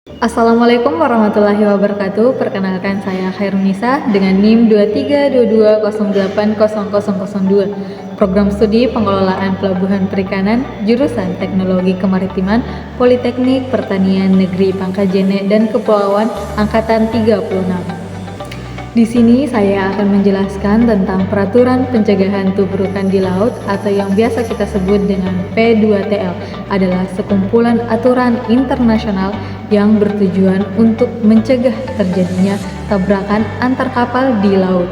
Assalamualaikum warahmatullahi wabarakatuh. Perkenalkan saya Khairunisa dengan NIM 2322080002. Program Studi Pengelolaan Pelabuhan Perikanan, jurusan Teknologi Kemaritiman, Politeknik Pertanian Negeri Pangkajene dan Kepulauan Angkatan 36. Di sini saya akan menjelaskan tentang peraturan pencegahan tubrukan di laut atau yang biasa kita sebut dengan P2TL adalah sekumpulan aturan internasional yang bertujuan untuk mencegah terjadinya tabrakan antar kapal di laut.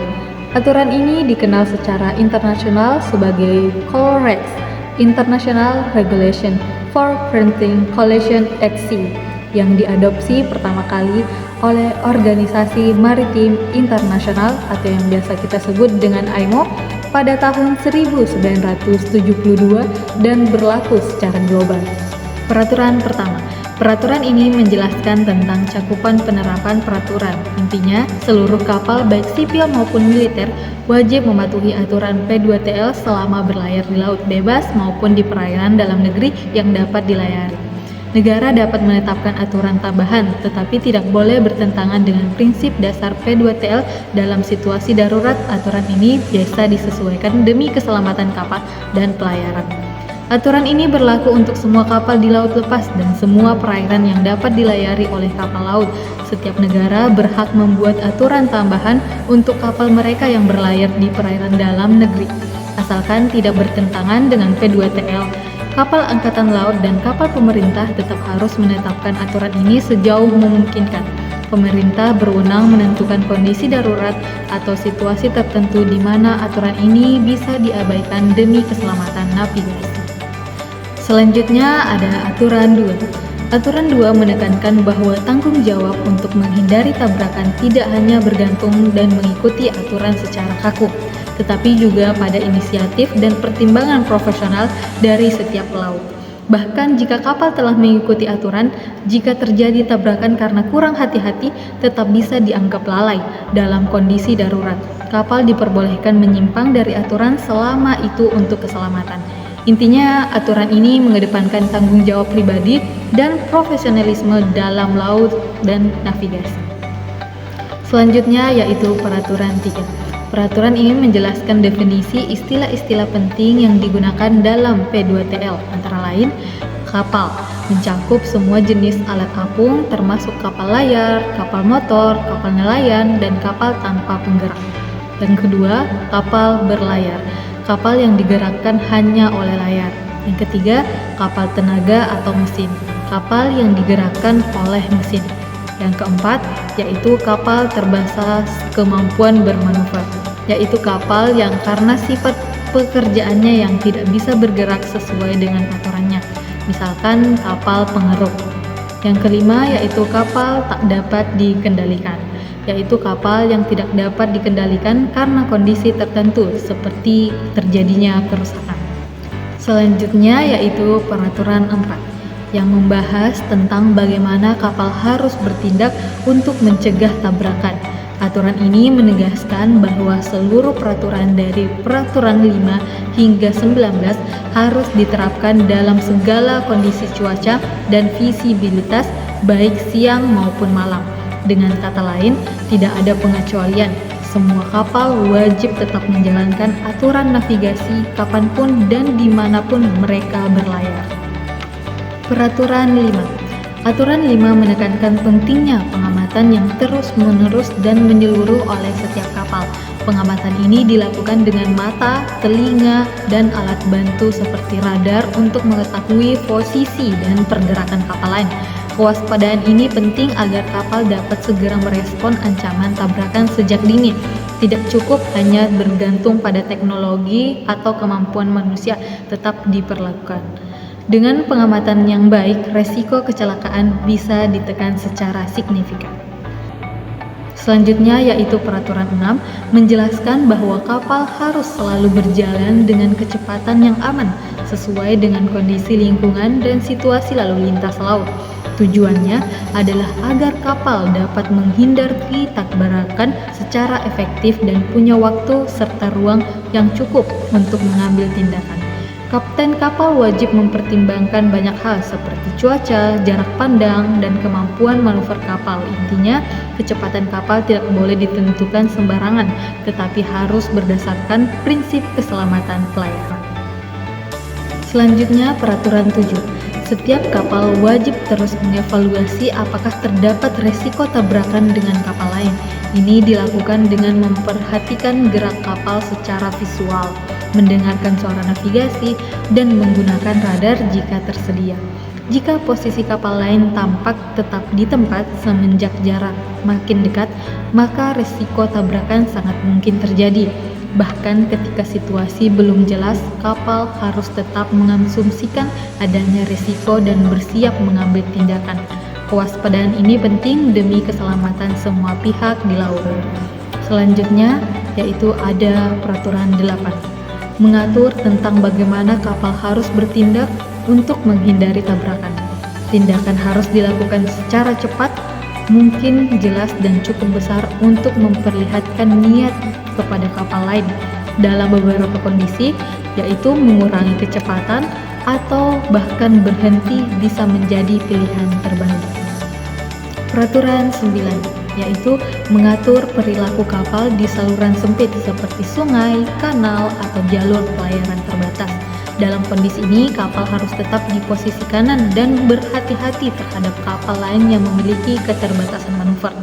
Aturan ini dikenal secara internasional sebagai COLREX, International Regulation for Preventing Collision at Sea, yang diadopsi pertama kali oleh Organisasi Maritim Internasional atau yang biasa kita sebut dengan IMO pada tahun 1972 dan berlaku secara global. Peraturan pertama. Peraturan ini menjelaskan tentang cakupan penerapan peraturan. Intinya, seluruh kapal baik sipil maupun militer wajib mematuhi aturan P2TL selama berlayar di laut bebas maupun di perairan dalam negeri yang dapat dilayari. Negara dapat menetapkan aturan tambahan, tetapi tidak boleh bertentangan dengan prinsip dasar P2TL dalam situasi darurat. Aturan ini biasa disesuaikan demi keselamatan kapal dan pelayaran. Aturan ini berlaku untuk semua kapal di laut lepas dan semua perairan yang dapat dilayari oleh kapal laut. Setiap negara berhak membuat aturan tambahan untuk kapal mereka yang berlayar di perairan dalam negeri, asalkan tidak bertentangan dengan P2TL. Kapal angkatan laut dan kapal pemerintah tetap harus menetapkan aturan ini sejauh memungkinkan. Pemerintah berwenang menentukan kondisi darurat atau situasi tertentu di mana aturan ini bisa diabaikan demi keselamatan navigasi. Selanjutnya ada Aturan 2. Aturan 2 menekankan bahwa tanggung jawab untuk menghindari tabrakan tidak hanya bergantung dan mengikuti aturan secara kaku, tetapi juga pada inisiatif dan pertimbangan profesional dari setiap pelaut. Bahkan jika kapal telah mengikuti aturan, jika terjadi tabrakan karena kurang hati-hati, tetap bisa dianggap lalai. Dalam kondisi darurat, kapal diperbolehkan menyimpang dari aturan selama itu untuk keselamatan. Intinya, aturan ini mengedepankan tanggung jawab pribadi dan profesionalisme dalam laut dan navigasi. Selanjutnya yaitu Peraturan 3. Peraturan ini menjelaskan definisi istilah-istilah penting yang digunakan dalam P2TL, antara lain kapal, mencakup semua jenis alat apung termasuk kapal layar, kapal motor, kapal nelayan, dan kapal tanpa penggerak. Yang kedua, kapal berlayar, kapal yang digerakkan hanya oleh layar. Yang ketiga, kapal tenaga atau mesin, kapal yang digerakkan oleh mesin. Yang keempat, yaitu kapal terbatas kemampuan bermanuver, yaitu kapal yang karena sifat pekerjaannya yang tidak bisa bergerak sesuai dengan aturannya, misalkan kapal pengeruk. Yang kelima, yaitu kapal tak dapat dikendalikan, yaitu kapal yang tidak dapat dikendalikan karena kondisi tertentu seperti terjadinya kerusakan. Selanjutnya yaitu Peraturan 4 yang membahas tentang bagaimana kapal harus bertindak untuk mencegah tabrakan. Aturan ini menegaskan bahwa seluruh peraturan dari Peraturan 5 hingga 19 harus diterapkan dalam segala kondisi cuaca dan visibilitas baik siang maupun malam. Dengan kata lain, tidak ada pengecualian. Semua kapal wajib tetap menjalankan aturan navigasi kapanpun dan dimanapun mereka berlayar. Peraturan 5. Aturan 5 menekankan pentingnya pengamatan yang terus-menerus dan menyeluruh oleh setiap kapal. Pengamatan ini dilakukan dengan mata, telinga, dan alat bantu seperti radar untuk mengetahui posisi dan pergerakan kapal lain. Kewaspadaan ini penting agar kapal dapat segera merespon ancaman tabrakan sejak dini. Tidak cukup hanya bergantung pada teknologi atau kemampuan manusia, tetap diperlakukan. Dengan pengamatan yang baik, resiko kecelakaan bisa ditekan secara signifikan. Selanjutnya yaitu Peraturan 6 menjelaskan bahwa kapal harus selalu berjalan dengan kecepatan yang aman sesuai dengan kondisi lingkungan dan situasi lalu lintas laut. Tujuannya adalah agar kapal dapat menghindari tabrakan secara efektif dan punya waktu serta ruang yang cukup untuk mengambil tindakan. Kapten kapal wajib mempertimbangkan banyak hal seperti cuaca, jarak pandang, dan kemampuan manuver kapal. Intinya, kecepatan kapal tidak boleh ditentukan sembarangan, tetapi harus berdasarkan prinsip keselamatan pelayaran. Selanjutnya, Peraturan 7. Setiap kapal wajib terus mengevaluasi apakah terdapat resiko tabrakan dengan kapal lain. Ini dilakukan dengan memperhatikan gerak kapal secara visual, mendengarkan suara navigasi, dan menggunakan radar jika tersedia. Jika posisi kapal lain tampak tetap di tempat semenjak jarak makin dekat, maka resiko tabrakan sangat mungkin terjadi. Bahkan ketika situasi belum jelas, kapal harus tetap mengasumsikan adanya risiko dan bersiap mengambil tindakan. Kewaspadaan ini penting demi keselamatan semua pihak di laut. Selanjutnya, yaitu ada Peraturan 8. Mengatur tentang bagaimana kapal harus bertindak untuk menghindari tabrakan. Tindakan harus dilakukan secara cepat, mungkin jelas dan cukup besar untuk memperlihatkan niat kepada kapal lain. Dalam beberapa kondisi, yaitu mengurangi kecepatan atau bahkan berhenti bisa menjadi pilihan terbaik. Peraturan 9, yaitu mengatur perilaku kapal di saluran sempit seperti sungai, kanal, atau jalur pelayaran terbatas. Dalam kondisi ini, kapal harus tetap di posisi kanan dan berhati-hati terhadap kapal lain yang memiliki keterbatasan manuver.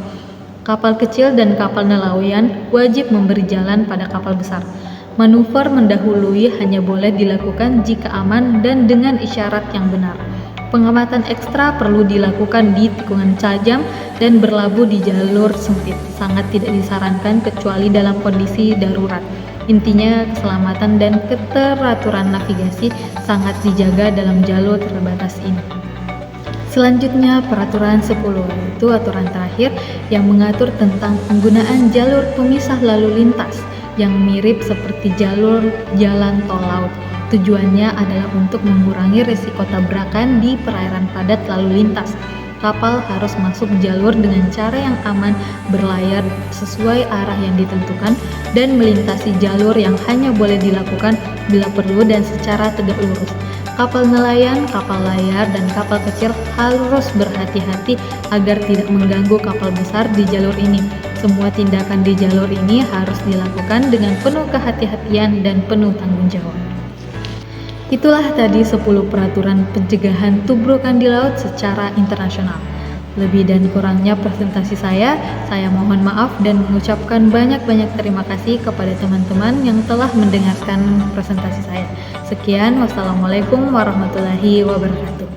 Kapal kecil dan kapal nelayan wajib memberi jalan pada kapal besar. Manuver mendahului hanya boleh dilakukan jika aman dan dengan isyarat yang benar. Pengamatan ekstra perlu dilakukan di tikungan tajam dan berlabuh di jalur sempit. Sangat tidak disarankan kecuali dalam kondisi darurat. Intinya, keselamatan dan keteraturan navigasi sangat dijaga dalam jalur terbatas ini. Selanjutnya, Peraturan 10, yaitu aturan terakhir yang mengatur tentang penggunaan jalur pemisah lalu lintas yang mirip seperti jalur jalan tol laut. Tujuannya adalah untuk mengurangi risiko tabrakan di perairan padat lalu lintas. Kapal harus masuk jalur dengan cara yang aman, berlayar sesuai arah yang ditentukan, dan melintasi jalur yang hanya boleh dilakukan bila perlu dan secara tegak lurus. Kapal nelayan, kapal layar, dan kapal kecil harus berhati-hati agar tidak mengganggu kapal besar di jalur ini. Semua tindakan di jalur ini harus dilakukan dengan penuh kehati-hatian dan penuh tanggung jawab. Itulah tadi 10 peraturan pencegahan tubrukan di laut secara internasional. Lebih dan kurangnya presentasi saya mohon maaf dan mengucapkan banyak-banyak terima kasih kepada teman-teman yang telah mendengarkan presentasi saya. Sekian, wassalamualaikum warahmatullahi wabarakatuh.